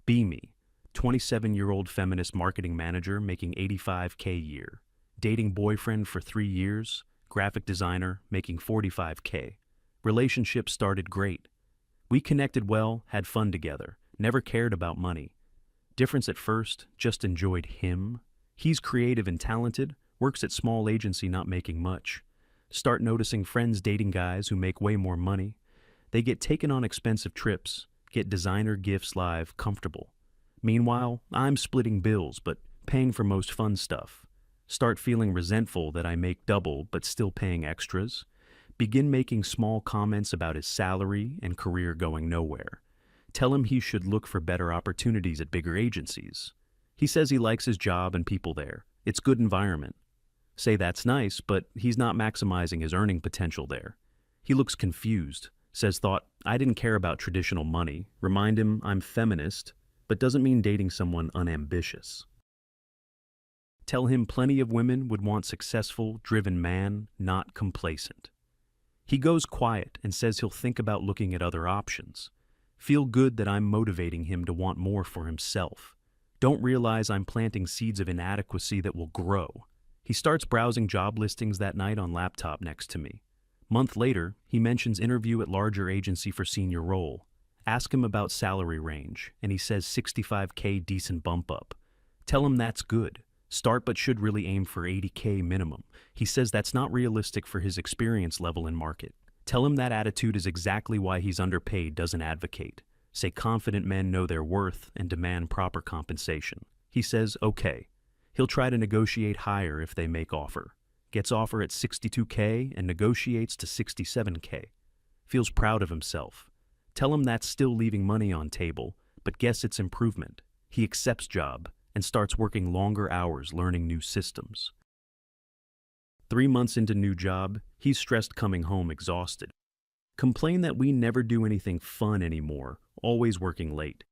Be me, 27-year-old feminist marketing manager making 85K a year. Dating boyfriend for 3 years, graphic designer making 45K. Relationship started great. We connected well, had fun together, never cared about money. Difference at first, just enjoyed him. He's creative and talented, works at small agency not making much. Start noticing friends dating guys who make way more money. They get taken on expensive trips, get designer gifts live, comfortable. Meanwhile, I'm splitting bills but paying for most fun stuff. Start feeling resentful that I make double but still paying extras. Begin making small comments about his salary and career going nowhere. Tell him he should look for better opportunities at bigger agencies. He says he likes his job and people there. It's good environment. Say that's nice, but he's not maximizing his earning potential there. He looks confused, says I didn't care about traditional money. Remind him I'm feminist, but doesn't mean dating someone unambitious. Tell him plenty of women would want successful, driven man, not complacent. He goes quiet and says he'll think about looking at other options. Feel good that I'm motivating him to want more for himself. Don't realize I'm planting seeds of inadequacy that will grow. He starts browsing job listings that night on laptop next to me. Month later, he mentions interview at larger agency for senior role. Ask him about salary range, and he says 65K decent bump up. Tell him that's good. Start but should really aim for 80K minimum. He says that's not realistic for his experience level in market. Tell him that attitude is exactly why he's underpaid, doesn't advocate. Say confident men know their worth and demand proper compensation. He says okay. He'll try to negotiate higher if they make offer. Gets offer at 62K and negotiates to 67K. Feels proud of himself. Tell him that's still leaving money on table, but guess it's improvement. He accepts job and starts working longer hours learning new systems. 3 months into new job, he's stressed coming home exhausted. Complain that we never do anything fun anymore, always working late.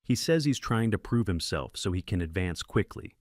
He says he's trying to prove himself so he can advance quickly.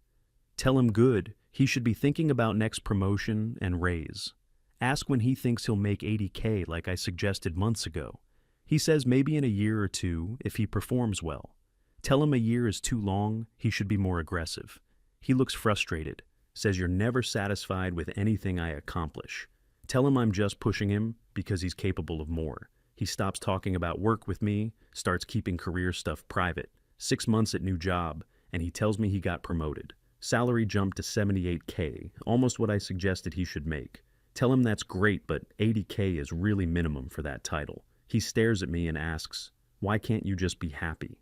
Tell him good, he should be thinking about next promotion and raise. Ask when he thinks he'll make 80K like I suggested months ago. He says maybe in a year or two if he performs well. Tell him a year is too long, he should be more aggressive. He looks frustrated, says you're never satisfied with anything I accomplish. Tell him I'm just pushing him because he's capable of more. He stops talking about work with me, starts keeping career stuff private. 6 months at new job, and he tells me he got promoted. Salary jumped to 78K, almost what I suggested he should make. Tell him that's great, but 80K is really minimum for that title. He stares at me and asks, why can't you just be happy?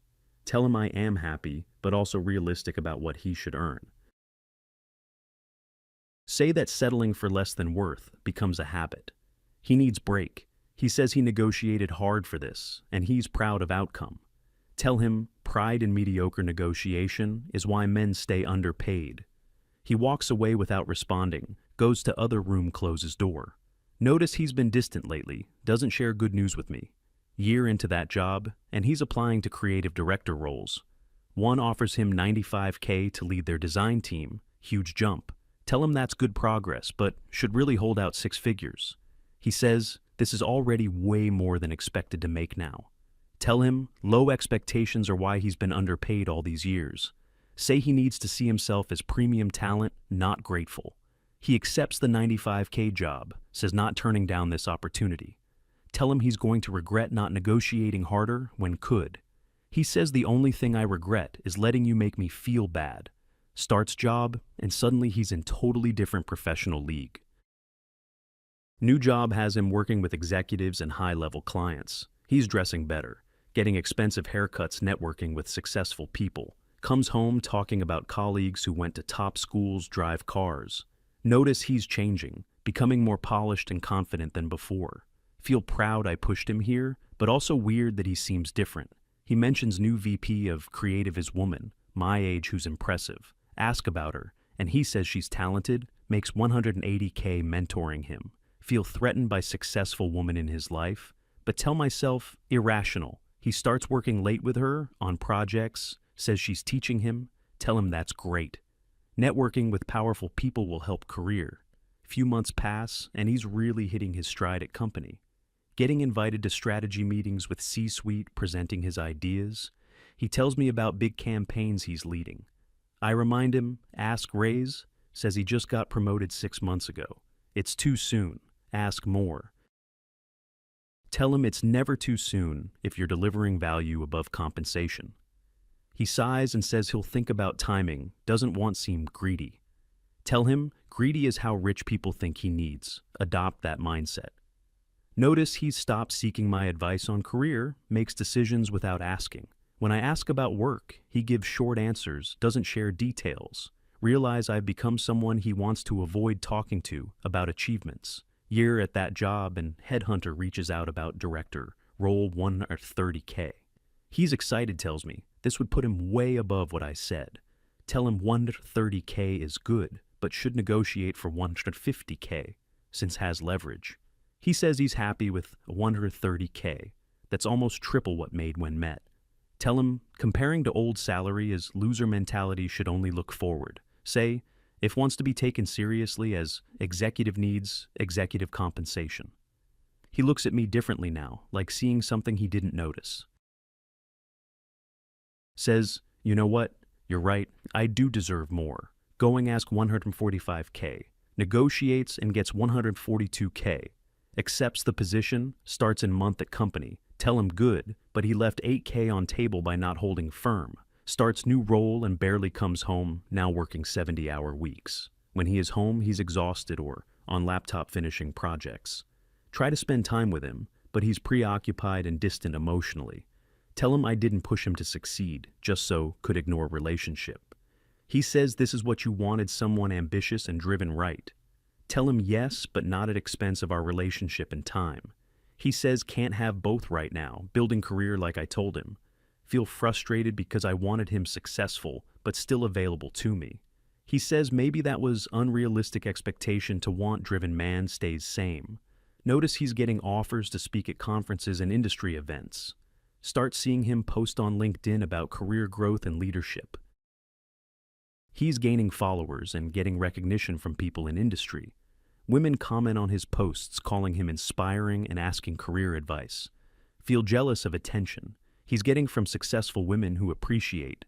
Tell him I am happy, but also realistic about what he should earn. Say that settling for less than worth becomes a habit. He needs break. He says he negotiated hard for this, and he's proud of outcome. Tell him pride in mediocre negotiation is why men stay underpaid. He walks away without responding, goes to other room, closes door. Notice he's been distant lately, doesn't share good news with me. Year into that job, and he's applying to creative director roles. One offers him 95K to lead their design team, huge jump. Tell him that's good progress, but should really hold out 6 figures. He says this is already way more than expected to make now. Tell him low expectations are why he's been underpaid all these years. Say he needs to see himself as premium talent, not grateful. He accepts the 95K job, says not turning down this opportunity. Tell him he's going to regret not negotiating harder when could. He says the only thing I regret is letting you make me feel bad. Starts job, and suddenly he's in totally different professional league. New job has him working with executives and high-level clients. He's dressing better, getting expensive haircuts, networking with successful people. Comes home talking about colleagues who went to top schools, drive cars. Notice he's changing, becoming more polished and confident than before. Feel proud I pushed him here, but also weird that he seems different. He mentions new VP of creative is woman, my age, who's impressive. Ask about her, and he says she's talented, makes 180K mentoring him. Feel threatened by successful woman in his life, but tell myself irrational. He starts working late with her on projects, says she's teaching him. Tell him that's great. Networking with powerful people will help career. Few months pass, and he's really hitting his stride at company. Getting invited to strategy meetings with C-suite, presenting his ideas. He tells me about big campaigns he's leading. I remind him, ask raise, says he just got promoted 6 months ago. It's too soon. Ask more. Tell him it's never too soon if you're delivering value above compensation. He sighs and says he'll think about timing, doesn't want to seem greedy. Tell him greedy is how rich people think he needs. Adopt that mindset. Notice he's stopped seeking my advice on career, makes decisions without asking. When I ask about work, he gives short answers, doesn't share details. Realize I've become someone he wants to avoid talking to about achievements. Year at that job and headhunter reaches out about director, role 130K. He's excited, tells me. This would put him way above what I said. Tell him 130K is good, but should negotiate for 150K, since has leverage. He says he's happy with 130K. That's almost triple what made when met. Tell him comparing to old salary is loser mentality, should only look forward. Say, if wants to be taken seriously as executive needs executive compensation. He looks at me differently now, like seeing something he didn't notice. Says, you know what? You're right, I do deserve more. Going ask 145K. Negotiates and gets 142K. Accepts the position, starts in month at company. Tell him good, but he left 8K on table by not holding firm. Starts new role and barely comes home, now working 70-hour weeks. When he is home, he's exhausted or on laptop finishing projects. Try to spend time with him, but he's preoccupied and distant emotionally. Tell him I didn't push him to succeed, just so could ignore relationship. He says this is what you wanted, someone ambitious and driven, right? Tell him yes, but not at expense of our relationship and time. He says can't have both right now, building career like I told him. Feel frustrated because I wanted him successful, but still available to me. He says maybe that was unrealistic expectation to want driven man stays same. Notice he's getting offers to speak at conferences and industry events. Start seeing him post on LinkedIn about career growth and leadership. He's gaining followers and getting recognition from people in industry. Women comment on his posts, calling him inspiring and asking career advice. Feel jealous of attention he's getting from successful women who appreciate.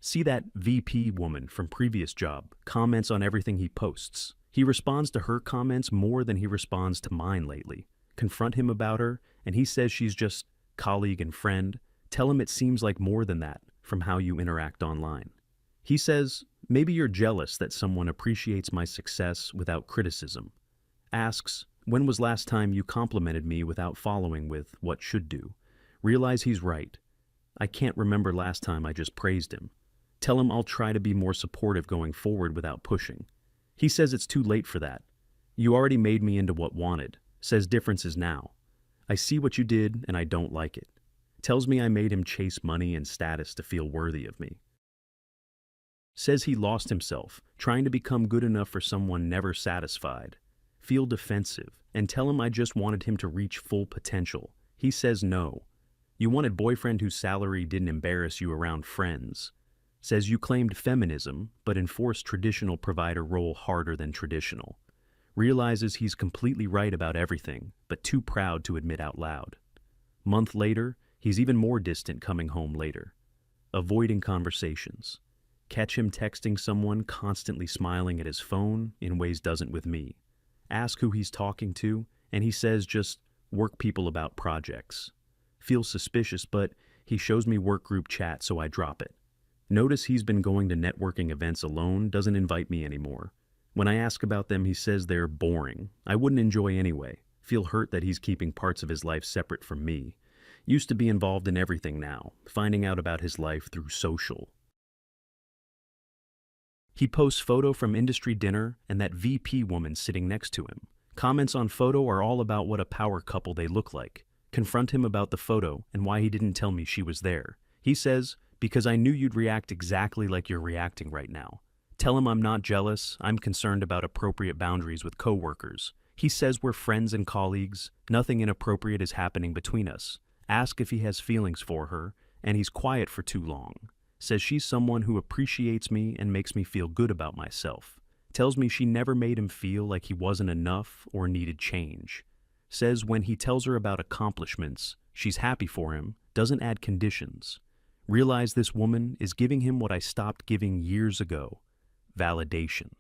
See that VP woman from previous job, comments on everything he posts. He responds to her comments more than he responds to mine lately. Confront him about her, and he says she's just colleague and friend. Tell him it seems like more than that from how you interact online. He says, maybe you're jealous that someone appreciates my success without criticism. Asks, when was last time you complimented me without following with what should do? Realize he's right. I can't remember last time I just praised him. Tell him I'll try to be more supportive going forward without pushing. He says it's too late for that. You already made me into what wanted. Says differences now. I see what you did and I don't like it. Tells me I made him chase money and status to feel worthy of me. Says he lost himself, trying to become good enough for someone never satisfied. Feel defensive, and tell him I just wanted him to reach full potential. He says no. You wanted boyfriend whose salary didn't embarrass you around friends. Says you claimed feminism, but enforced traditional provider role harder than traditional. Realizes he's completely right about everything, but too proud to admit out loud. Month later, he's even more distant, coming home later. Avoiding conversations. Catch him texting someone, constantly smiling at his phone in ways doesn't with me. Ask who he's talking to, and he says just work people about projects. Feel suspicious, but he shows me work group chat, so I drop it. Notice he's been going to networking events alone, doesn't invite me anymore. When I ask about them, he says they're boring. I wouldn't enjoy anyway. Feel hurt that he's keeping parts of his life separate from me. Used to be involved in everything now, finding out about his life through social. He posts photo from industry dinner and that VP woman sitting next to him. Comments on photo are all about what a power couple they look like. Confront him about the photo and why he didn't tell me she was there. He says, because I knew you'd react exactly like you're reacting right now. Tell him I'm not jealous, I'm concerned about appropriate boundaries with coworkers. He says we're friends and colleagues, nothing inappropriate is happening between us. Ask if he has feelings for her, and he's quiet for too long. Says she's someone who appreciates me and makes me feel good about myself. Tells me she never made him feel like he wasn't enough or needed change. Says when he tells her about accomplishments, she's happy for him, doesn't add conditions. Realize this woman is giving him what I stopped giving years ago: validation.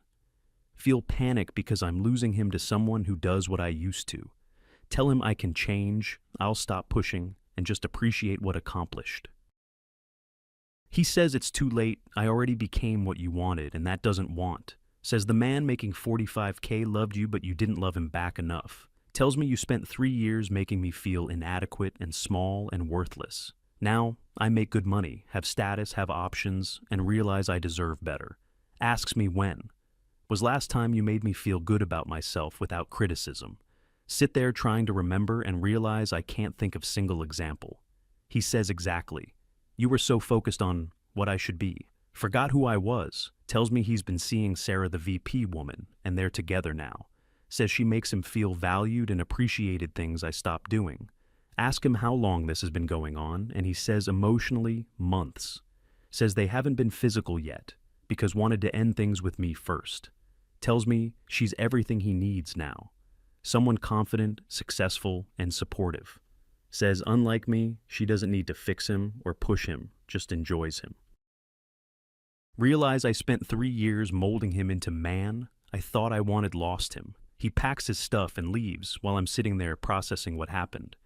Feel panic because I'm losing him to someone who does what I used to. Tell him I can change, I'll stop pushing, and just appreciate what accomplished. He says it's too late, I already became what you wanted, and that doesn't want. Says the man making 45K loved you, but you didn't love him back enough. Tells me you spent 3 years making me feel inadequate and small and worthless. Now, I make good money, have status, have options, and realize I deserve better. Asks me when. Was last time you made me feel good about myself without criticism. Sit there trying to remember and realize I can't think of single example. He says exactly. You were so focused on what I should be. Forgot who I was. Tells me he's been seeing Sarah the VP woman, and they're together now. Says she makes him feel valued and appreciated, things I stopped doing. Ask him how long this has been going on, and he says emotionally, months. Says they haven't been physical yet, because wanted to end things with me first. Tells me she's everything he needs now. Someone confident, successful, and supportive. Says unlike me, she doesn't need to fix him or push him, just enjoys him. Realize I spent 3 years molding him into man I thought I wanted, lost him. He packs his stuff and leaves while I'm sitting there processing what happened.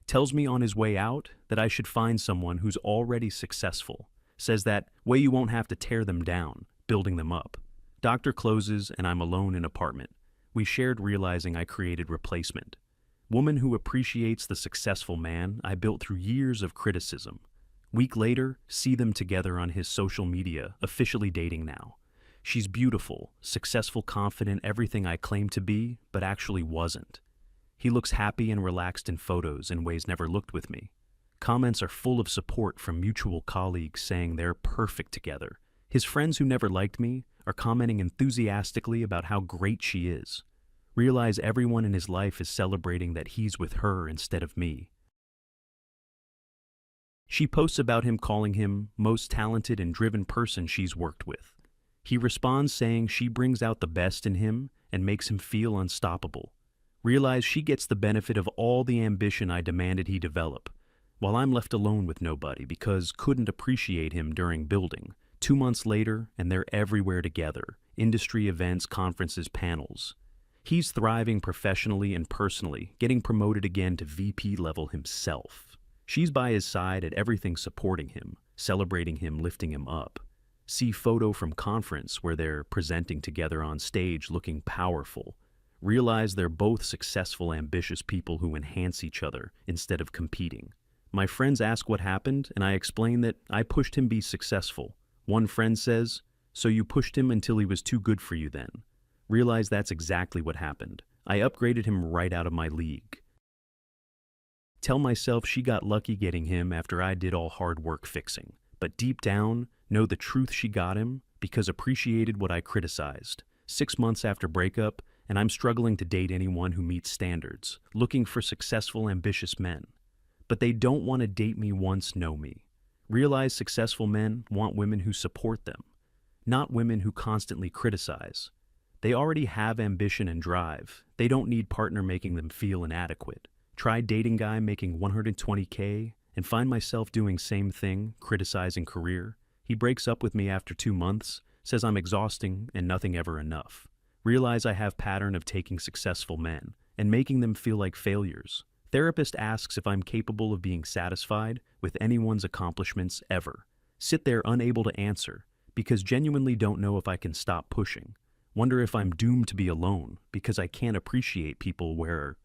Tells me on his way out that I should find someone who's already successful. Says that way you won't have to tear them down, building them up. Doctor closes and I'm alone in apartment. We shared, realizing I created replacement. Woman who appreciates the successful man I built through years of criticism. Week later, see them together on his social media, officially dating now. She's beautiful, successful, confident, everything I claimed to be, but actually wasn't. He looks happy and relaxed in photos in ways never looked with me. Comments are full of support from mutual colleagues saying they're perfect together. His friends who never liked me are commenting enthusiastically about how great she is. Realize everyone in his life is celebrating that he's with her instead of me. She posts about him, calling him most talented and driven person she's worked with. He responds saying she brings out the best in him and makes him feel unstoppable. Realize she gets the benefit of all the ambition I demanded he develop, while I'm left alone with nobody because couldn't appreciate him during building. 2 months later, and they're everywhere together, industry events, conferences, panels. He's thriving professionally and personally, getting promoted again to VP level himself. She's by his side at everything, supporting him, celebrating him, lifting him up. See photo from conference where they're presenting together on stage looking powerful. Realize they're both successful, ambitious people who enhance each other instead of competing. My friends ask what happened, and I explain that I pushed him be successful. One friend says, "So you pushed him until he was too good for you then?" Realize that's exactly what happened. I upgraded him right out of my league. Tell myself she got lucky getting him after I did all hard work fixing. But deep down, know the truth, she got him because appreciated what I criticized. 6 months after breakup, and I'm struggling to date anyone who meets standards, looking for successful, ambitious men. But they don't want to date me once know me. Realize successful men want women who support them, not women who constantly criticize. They already have ambition and drive. They don't need partner making them feel inadequate. Try dating guy making 120K and find myself doing same thing, criticizing career. He breaks up with me after 2 months, says I'm exhausting and nothing ever enough. Realize I have pattern of taking successful men and making them feel like failures. Therapist asks if I'm capable of being satisfied with anyone's accomplishments ever. Sit there unable to answer because genuinely don't know if I can stop pushing. Wonder if I'm doomed to be alone because I can't appreciate people where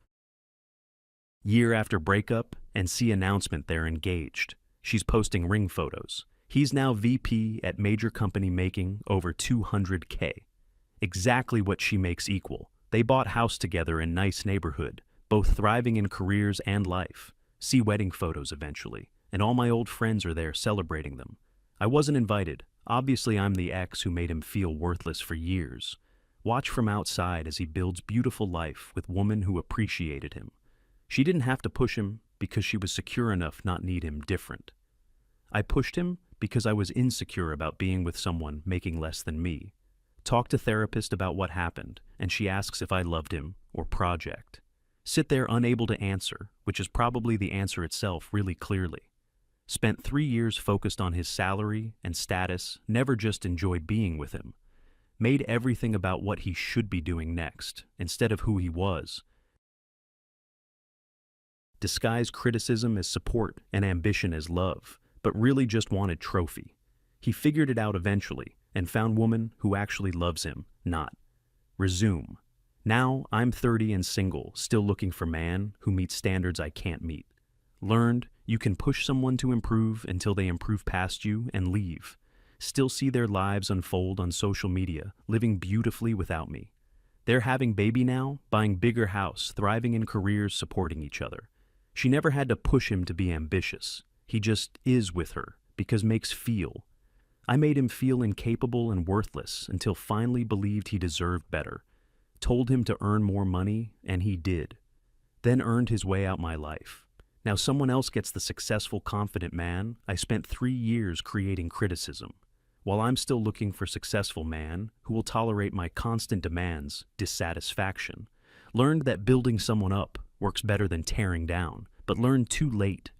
year after breakup and see announcement they're engaged. She's posting ring photos. He's now VP at major company making over 200K. Exactly what she makes equal. They bought house together in nice neighborhood, both thriving in careers and life. See wedding photos eventually, and all my old friends are there celebrating them. I wasn't invited. Obviously I'm the ex who made him feel worthless for years. Watch from outside as he builds beautiful life with woman who appreciated him. She didn't have to push him because she was secure enough not need him different. I pushed him because I was insecure about being with someone making less than me. Talk to therapist about what happened, and she asks if I loved him or project. Sit there unable to answer, which is probably the answer itself really clearly. Spent 3 years focused on his salary and status, never just enjoyed being with him. Made everything about what he should be doing next, instead of who he was. Disguised criticism as support and ambition as love, but really just wanted trophy. He figured it out eventually and found woman who actually loves him, not. Resume. Now I'm 30 and single, still looking for man who meets standards I can't meet. Learned you can push someone to improve until they improve past you and leave. Still see their lives unfold on social media, living beautifully without me. They're having baby now, buying bigger house, thriving in careers, supporting each other. She never had to push him to be ambitious. He just is with her, because makes feel. I made him feel incapable and worthless until finally believed he deserved better. Told him to earn more money, and he did. Then earned his way out my life. Now someone else gets the successful, confident man I spent 3 years creating criticism, while I'm still looking for successful man who will tolerate my constant demands, dissatisfaction. Learned that building someone up works better than tearing down, but learned too late